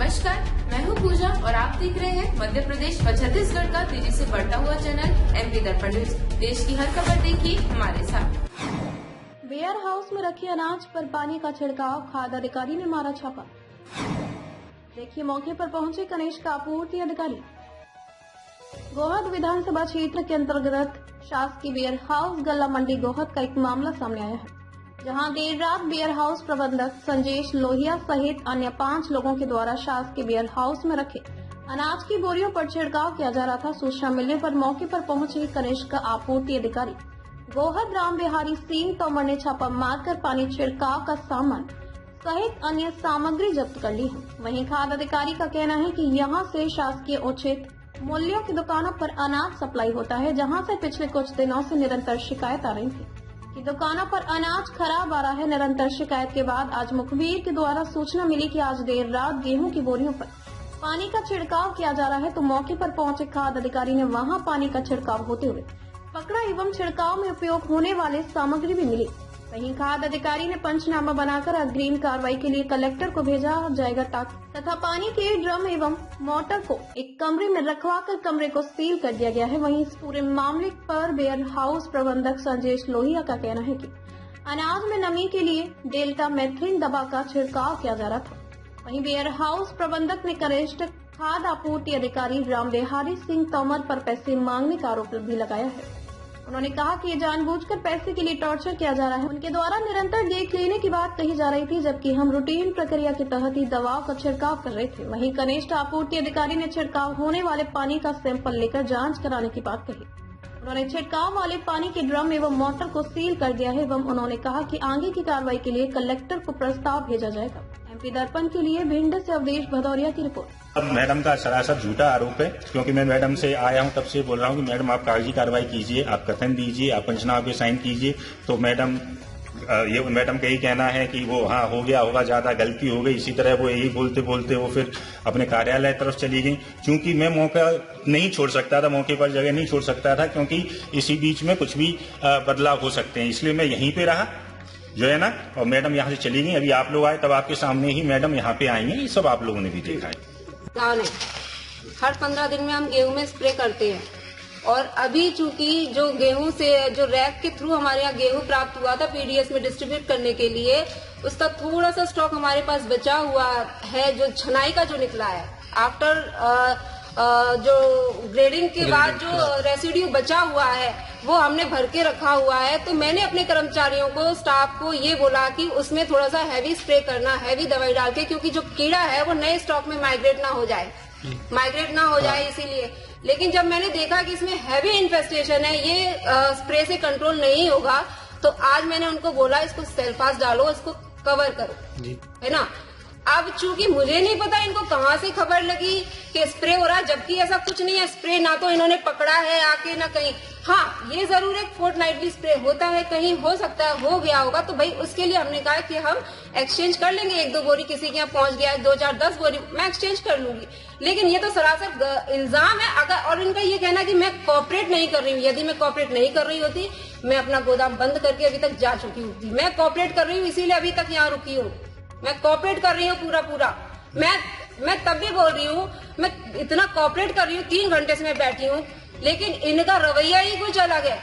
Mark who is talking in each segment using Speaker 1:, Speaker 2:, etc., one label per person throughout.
Speaker 1: नमस्कार, मैं हूँ पूजा और आप देख रहे हैं मध्य प्रदेश व छत्तीसगढ़ का तेजी से बढ़ता हुआ चैनल एमपी दर्पण न्यूज। देश की हर खबर देखिए हमारे साथ।
Speaker 2: वेयर हाउस में रखे अनाज पर पानी का छिड़काव, खाद्य अधिकारी ने मारा छापा। देखिए मौके पर पहुंचे कनिष्क आपूर्ति अधिकारी। गोहद विधानसभा क्षेत्र के अंतर्गत शासकीय वेयर हाउस गल्ला मंडी गोहद का एक मामला सामने आया है, जहां देर रात वेयर हाउस प्रबंधक संजेश लोहिया सहित अन्य 5 लोगों के द्वारा शासकीय वेयर हाउस में रखे अनाज की बोरियों पर छिड़काव किया जा रहा था। सूचना मिलने पर मौके पर पहुंचे कनिष्क आपूर्ति अधिकारी गोहद राम बिहारी सिंह तोमर ने छापा मारकर पानी छिड़काव का सामान सहित अन्य सामग्री जब्त कर ली है। वहीं खाद्य अधिकारी का कहना है कि यहां से शासकीय उचित मूल्यों की दुकानों पर अनाज सप्लाई होता है, जहां से पिछले कुछ दिनों से निरंतर शिकायत आ रही थी कि दुकानों पर अनाज खराब आ रहा है। निरंतर शिकायत के बाद आज मुखबिर के द्वारा सूचना मिली कि आज देर रात गेहूं की बोरियों पर पानी का छिड़काव किया जा रहा है, तो मौके पर पहुंचे खाद्य अधिकारी ने वहां पानी का छिड़काव होते हुए पकड़ा एवं छिड़काव में उपयोग होने वाले सामग्री भी मिली। वहीं खाद्य अधिकारी ने पंचनामा बनाकर अग्रिम कार्रवाई के लिए कलेक्टर को भेजा जाएगा तथा पानी के ड्रम एवं मोटर को एक कमरे में रखवाकर कमरे को सील कर दिया गया है। वहीं इस पूरे मामले पर वेयर हाउस प्रबंधक संजेश लोहिया का कहना है कि अनाज में नमी के लिए डेल्टा मेथिन दवा का छिड़काव किया जा रहा था। वहीं वेयर हाउस प्रबंधक ने कनिष्क खाद्य आपूर्ति अधिकारी राम बिहारी सिंह तोमर पर पैसे मांगने का आरोप भी लगाया है। उन्होंने कहा कि ये जानबूझकर पैसे के लिए टॉर्चर किया जा रहा है। उनके द्वारा निरंतर देख लेने की बात कही जा रही थी, जबकि हम रूटीन प्रक्रिया के तहत ही दवाओं का छिड़काव कर रहे थे। वहीं कनिष्क आपूर्ति अधिकारी ने छिड़काव होने वाले पानी का सैंपल लेकर जांच कराने की बात कही। उन्होंने छिड़काव वाले पानी के ड्रम एवं मोटर को सील कर दिया है एवं उन्होंने कहा कि आगे की कार्रवाई के लिए कलेक्टर को प्रस्ताव भेजा जाएगा। एमपी दर्पण के लिए भिंड से अवधेश भदौरिया की रिपोर्ट।
Speaker 3: अब मैडम का सरासर झूठा आरोप है, क्योंकि मैं मैडम से आया हूं तब से बोल रहा हूं कि मैडम आप कागजी कार्रवाई कीजिए, आप कथन दीजिए, आप पंचनामा पे साइन कीजिए। तो मैडम का यही कहना है कि वो हाँ हो गया होगा, ज्यादा गलती हो गई। इसी तरह वो यही बोलते बोलते वो फिर अपने कार्यालय तरफ चली गई। क्योंकि मैं मौका नहीं छोड़ सकता था, मौके पर जगह नहीं छोड़ सकता था, क्योंकि इसी बीच में कुछ भी बदलाव हो सकते हैं, इसलिए मैं यहीं पे रहा जो है ना। और मैडम यहाँ से चली गई। अभी आप लोग आए तब आपके सामने ही मैडम यहाँ पे आई हैं, ये सब आप लोगों ने भी देखा है।
Speaker 4: हर 15 दिन में हम गेहूं में स्प्रे करते हैं और अभी चूंकि जो गेहूं से जो रैक के थ्रू हमारे यहाँ गेहूं प्राप्त हुआ था पीडीएस में डिस्ट्रीब्यूट करने के लिए, उसका थोड़ा सा स्टॉक हमारे पास बचा हुआ है। जो छनाई का जो निकला है आफ्टर जो ग्रेडिंग के बाद जो रेसिड्यू बचा हुआ है वो हमने भर के रखा हुआ है। तो मैंने अपने कर्मचारियों को, स्टाफ को ये बोला कि उसमें थोड़ा सा हैवी स्प्रे करना, हैवी दवाई डाल के, क्योंकि जो कीड़ा है वो नए स्टॉक में माइग्रेट ना हो जाए इसीलिए। लेकिन जब मैंने देखा कि इसमें हैवी इन्फेस्टेशन है, ये स्प्रे से कंट्रोल नहीं होगा, तो आज मैंने उनको बोला इसको सेल्फास डालो, इसको कवर करो, है ना। अब चूंकि मुझे नहीं पता इनको कहाँ से खबर लगी कि स्प्रे हो रहा है, जबकि ऐसा कुछ नहीं है। स्प्रे ना तो इन्होंने पकड़ा है आके ना कहीं। हाँ, ये जरूर एक फोर्टनाइटली स्प्रे होता है, कहीं हो सकता है हो गया होगा, तो भाई उसके लिए हमने कहा कि हम एक्सचेंज कर लेंगे। 1-2 बोरी किसी के यहाँ पहुंच गया है, 2-4-10 बोरी मैं एक्सचेंज कर लूंगी। लेकिन ये तो सरासर इल्जाम है। अगर और इनका ये कहना कि मैं कोऑपरेट नहीं कर रही हूँ, यदि मैं कोऑपरेट नहीं कर रही होती मैं अपना गोदाम बंद करके अभी तक जा चुकी होती। मैं कोऑपरेट कर रही हूँ, इसीलिए अभी तक यहाँ रुकी हूँ। मैं कोऑपरेट कर रही हूँ पूरा। मैं तब भी बोल रही हूँ, मैं इतना कोऑपरेट कर रही हूँ, 3 घंटे से मैं बैठी हूँ, लेकिन इनका रवैया ही कुछ अलग है।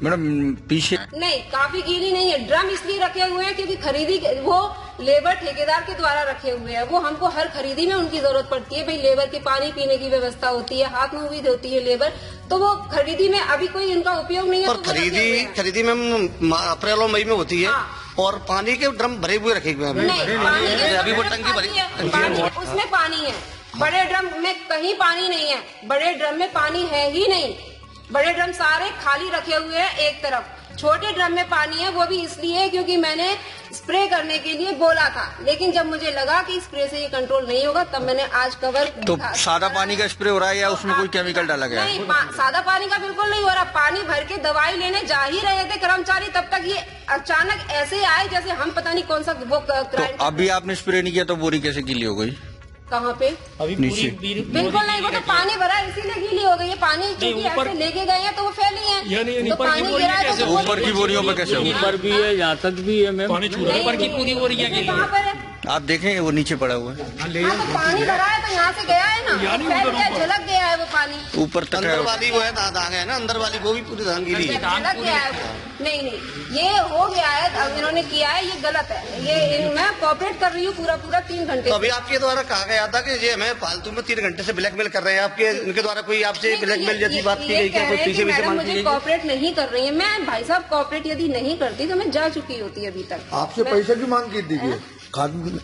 Speaker 5: मैडम पीछे
Speaker 4: नहीं, काफी गीली नहीं है। ड्रम इसलिए रखे हुए हैं क्योंकि खरीदी वो लेबर ठेकेदार के द्वारा रखे हुए हैं। वो हमको हर खरीदी में उनकी जरूरत पड़ती है। भाई लेबर के पानी पीने की व्यवस्था होती है, हाथ में भी होती है लेबर, तो वो खरीदी में अभी कोई इनका उपयोग नहीं है।
Speaker 6: और खरीदी में अप्रैल और मई में होती है। और पानी के ड्रम भरे हुए रखे हुए हैं।
Speaker 4: अभी वो टंकी भरी, उसमें पानी है। बड़े ड्रम में कहीं पानी नहीं है, बड़े ड्रम में पानी है ही नहीं। बड़े ड्रम सारे खाली रखे हुए हैं एक तरफ। छोटे ड्रम में पानी है, वो भी इसलिए क्योंकि मैंने स्प्रे करने के लिए बोला था, लेकिन जब मुझे लगा कि स्प्रे से ये कंट्रोल नहीं होगा तब मैंने आज कवर।
Speaker 5: तो सादा पानी का स्प्रे हो रहा है या उसमें कोई केमिकल डाला गया?
Speaker 4: नहीं, सादा पानी का बिल्कुल नहीं हो रहा। पानी भर के दवाई लेने जा ही रहे थे कर्मचारी, तब तक ये अचानक ऐसे आए जैसे हम पता नहीं कौन सा वो।
Speaker 5: तो अभी आपने स्प्रे नहीं किया तो बोरी कैसे गीली हो गई?
Speaker 4: कहाँ पे?
Speaker 3: अभी
Speaker 5: नीचे
Speaker 4: बिल्कुल नहीं, वो तो पानी भरा है इसीलिए गीली हो गई है। पानी ऊपर लेके गए हैं तो वो फैली है। तो पानी गिरा है तो
Speaker 5: ऊपर की बोरियों पे कैसे?
Speaker 7: ऊपर भी है, यहाँ तक भी है मैम।
Speaker 4: ऊपर की पूरी बोरियां गीली है।
Speaker 5: आप देखें वो नीचे पड़ा हुआ है।
Speaker 4: हाँ तो पानी भरा है तो यहाँ से गया है ना, फैल गया, झलक गया है वो पानी
Speaker 5: ऊपर तक
Speaker 6: अंदर वाली वो है दाग है ना, अंदर वाली वो भी पूरी धांगीली है।
Speaker 4: झलक गया है वो। नहीं ये हो गया है, अब इन्होंने किया है, ये गलत है। ये मैं कोऑपरेट कर रही हूँ पूरा 3 घंटे।
Speaker 6: तो अभी आपके द्वारा कहा गया था कि ये हमें फालतू में 3 घंटे से ब्लैकमेल कर रहे हैं। आपके इनके द्वारा कोई आपसे ब्लैकमेल जैसी बात की गई क्या? कोई पीछे पीछे मांग
Speaker 4: मुझे कोऑपरेट नहीं कर रही है। मैं भाई साहब कोऑपरेट यदि नहीं करती तो मैं जा चुकी होती अभी तक।
Speaker 7: आपसे पैसे की मांग की थी खाद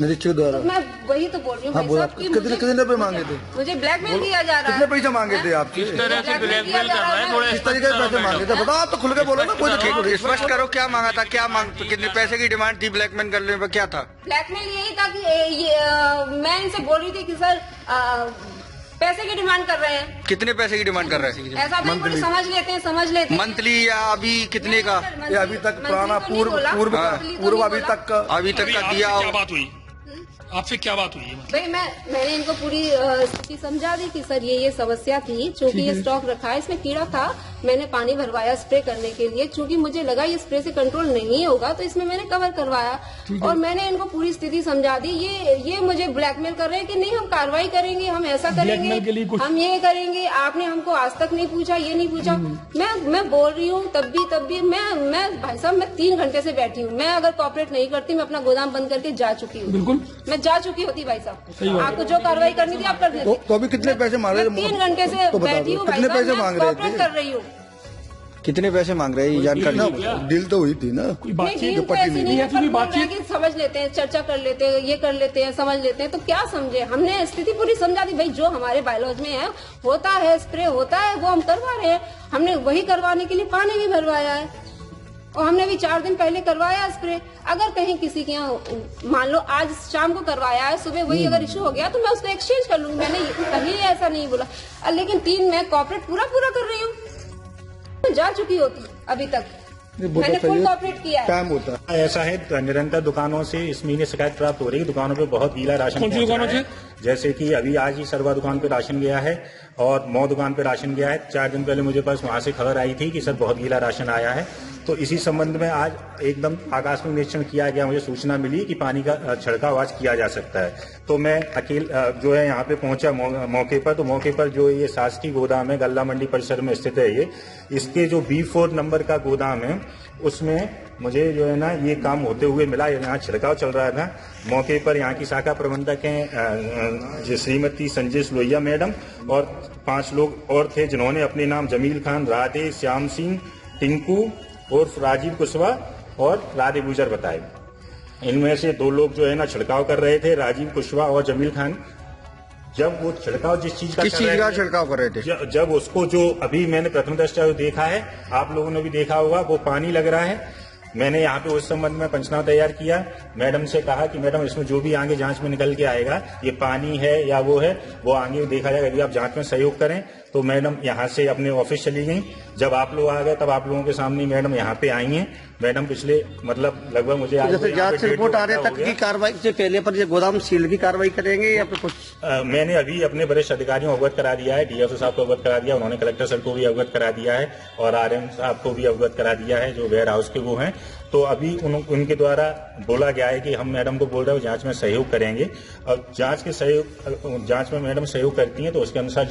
Speaker 7: निरीक्षक द्वारा?
Speaker 4: मैं वही तो बोल रही हूँ भाई साहब की
Speaker 7: कितने रुपए मांगे थे?
Speaker 4: मुझे ब्लैकमेल किया जा रहा है।
Speaker 7: कितने पैसे मांगे थे आपसे?
Speaker 5: किस तरह से ब्लैकमेल कर रहे हैं? थोड़ा
Speaker 7: किस तरीके से पैसे मांगे थे बताओ, आप तो खुल के बोलो ना। कोई
Speaker 5: स्पष्ट करो, क्या मांगा था, क्या मांग, कितने पैसे की डिमांड थी? ब्लैकमेल करने पर क्या था?
Speaker 4: ब्लैकमेल यही था कि मैं इनसे बोल रही थी कि सर पैसे की डिमांड कर रहे हैं।
Speaker 5: कितने पैसे की डिमांड कर रहे हैं?
Speaker 4: ऐसा भी समझ लेते हैं
Speaker 5: मंथली या अभी कितने का?
Speaker 7: अभी तक पुराना पूर्व अभी तक
Speaker 5: का दिया?
Speaker 8: क्या बात हुई आपसे, क्या बात हुई?
Speaker 4: भाई मैंने इनको पूरी स्थिति समझा दी कि सर ये समस्या थी, चूंकि ये स्टॉक रखा है, इसमें कीड़ा था, मैंने पानी भरवाया स्प्रे करने के लिए, चूंकि मुझे लगा ये स्प्रे से कंट्रोल नहीं होगा तो इसमें मैंने कवर करवाया और मैंने इनको पूरी स्थिति समझा दी। ये मुझे ब्लैकमेल कर रहे हैं कि नहीं हम कार्रवाई करेंगे, हम ऐसा करेंगे, हम ये करेंगे, आपने हमको आज तक नहीं पूछा, ये नहीं पूछा। मैं बोल रही हूँ तब भी मैं भाई साहब मैं 3 घंटे से बैठी हूँ। मैं अगर कोऑपरेट नहीं करती मैं अपना गोदाम बंद करके जा चुकी हूँ। बिल्कुल मैं जा चुकी होती भाई साहब। आपको जो कार्रवाई करनी थी आप कर देते।
Speaker 7: तो अभी कितने पैसे मांग रहे थे?
Speaker 4: 3 घंटे से बैठी हूँ भाई साहब, मैं कोऑपरेट कर रही हूँ।
Speaker 5: कितने पैसे मांग रहे हैं जानकारी?
Speaker 7: डील तो हुई थी ना,
Speaker 4: बातचीत समझ लेते हैं, चर्चा कर लेते हैं, ये कर लेते हैं, समझ लेते हैं। तो क्या समझे, हमने स्थिति पूरी समझा दी। भाई जो हमारे बायोलॉज में है होता है, स्प्रे होता है, वो हम करवा रहे हैं। हमने वही करवाने के लिए पानी भी भरवाया है और हमने अभी 4 दिन पहले करवाया स्प्रे। अगर कहीं किसी के यहाँ मान लो आज शाम को करवाया है, सुबह वही अगर इश्यू हो गया तो मैं उसको एक्सचेंज कर लूंगी। मैंने कहीं ऐसा नहीं बोला, लेकिन 3 मैं कोऑपरेट पूरा कर रही हूँ। जा चुकी होती अभी तक, मैंने फुल कोऑपरेट किया है।
Speaker 7: टाइम होता है
Speaker 3: ऐसा है, निरंतर दुकानों से इस महीने शिकायत प्राप्त हो रही है। दुकानों पे बहुत गीला राशन
Speaker 8: कौन सी दुकानों से?
Speaker 3: जैसे कि अभी आज ही सरवा दुकान पे राशन गया है और मौ दुकान पे राशन गया है। 4 दिन पहले मुझे पास वहां से खबर आई थी कि सर बहुत गीला राशन आया है। तो इसी संबंध में आज एकदम आकस्मिक निरीक्षण किया गया। मुझे सूचना मिली कि पानी का छिड़काव आज किया जा सकता है। तो मैं जो है यहाँ पे पहुंचा मौके पर। तो मौके पर जो ये शासकीय गोदाम है, गल्ला मंडी परिसर में स्थित है ये, इसके जो B4 नंबर का गोदाम है उसमें मुझे जो है ना ये काम होते हुए मिला। यहाँ छिड़काव चल रहा था। मौके पर यहाँ की शाखा प्रबंधक हैं श्रीमती संजेश लोहिया मैडम और 5 लोग और थे जिन्होंने अपने नाम जमील खान, राधे श्याम सिंह, टिंकू और राजीव कुशवाहा और राधे गुजर बताए। इनमें से 2 लोग जो है ना छिड़काव कर रहे थे, राजीव कुशवाहा और जमील खान। जब वो छिड़काव किस चीज का
Speaker 5: छिड़काव कर रहे थे?
Speaker 3: जब उसको जो अभी मैंने प्रथम दृष्टया देखा है, आप लोगों ने भी देखा होगा, वो पानी लग रहा है। मैंने यहाँ पे उस संबंध में पंचनामा तैयार किया। मैडम से कहा कि मैडम इसमें जो भी आगे जांच में निकल के आएगा, ये पानी है या वो है, वो आगे देखा जाएगा। यदि आप जांच में सहयोग करें तो मैडम यहाँ से अपने ऑफिस चली गई। जब आप लोग आ गए तब आप लोगों के सामने मैडम यहाँ पे आई हैं। मैडम पिछले लगभग मुझे
Speaker 6: जैसे जांच से रिपोर्ट आ रहे तक की कार्रवाई से पहले पर ये गोदाम सील की कार्रवाई करेंगे या फिर कुछ?
Speaker 3: मैंने अभी अपने वरिष्ठ अधिकारियों को अवगत करा दिया है। डीएफओ साहब को अवगत करा दिया, उन्होंने कलेक्टर सर को भी अवगत करा दिया है और RM साहब को भी अवगत करा दिया है जो वेयर हाउस के वो हैं। तो अभी उनके द्वारा बोला गया है कि हम मैडम को बोल रहे हो जांच में सहयोग करेंगे और जांच में मैडम सहयोग करती हैं तो उसके अनुसार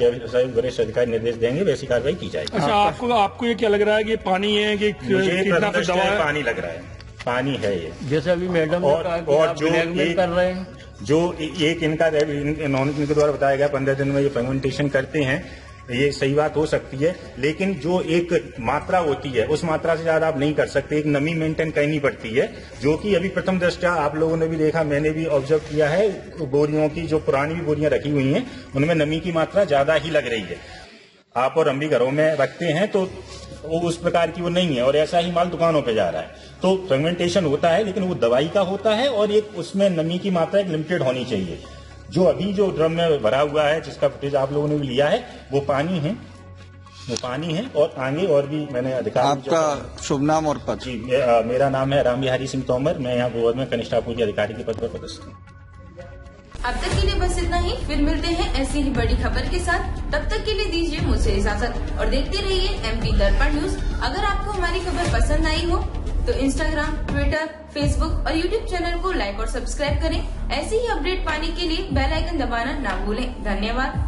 Speaker 3: वरिष्ठ अधिकारी निर्देश देंगे, वैसी कार्रवाई की जाएगी।
Speaker 8: अच्छा, आपको ये क्या लग रहा है कि पानी है कि
Speaker 3: पानी लग रहा है? पानी है ये।
Speaker 9: जैसे अभी मैडम
Speaker 3: और जो
Speaker 9: कर रहे हैं,
Speaker 3: जो एक इनके द्वारा बताया गया 15 दिन में ये फर्मेंटेशन करते हैं, ये सही बात हो सकती है, लेकिन जो एक मात्रा होती है उस मात्रा से ज्यादा आप नहीं कर सकते। एक नमी मेंटेन करनी पड़ती है, जो कि अभी प्रथम दृष्टया आप लोगों ने भी देखा, मैंने भी ऑब्जर्व किया है। बोरियों की जो पुरानी भी बोरियां रखी हुई हैं उनमें नमी की मात्रा ज्यादा ही लग रही है। आप और हम भी घरों में रखते हैं तो वो उस प्रकार की वो नहीं है और ऐसा ही माल दुकानों पे जा रहा है। तो फर्मेंटेशन होता है लेकिन वो दवाई का होता है और एक उसमें नमी की मात्रा एक लिमिटेड होनी चाहिए। जो अभी जो ड्रम में भरा हुआ है जिसका फुटेज आप लोगों ने भी लिया है वो पानी है और आगे और भी मैंने अधिकारी।
Speaker 5: आपका शुभ नाम और पद?
Speaker 3: जी, मेरा नाम है राम बिहारी सिंह तोमर। मैं यहाँ गोवा में कनिष्ठ आपूर्ति अधिकारी के पद पर पदस्थ हूँ।
Speaker 1: अब तक के लिए बस इतना ही। फिर मिलते हैं ऐसी ही बड़ी खबर के साथ। तब तक के लिए दीजिए मुझसे इजाजत और देखते रहिए MP दर्पण न्यूज। अगर आपको हमारी खबर पसंद आई हो तो इंस्टाग्राम, ट्विटर, फेसबुक और यूट्यूब चैनल को लाइक और सब्सक्राइब करें। ऐसे ही अपडेट पाने के लिए बेल आइकन दबाना ना भूलें। धन्यवाद।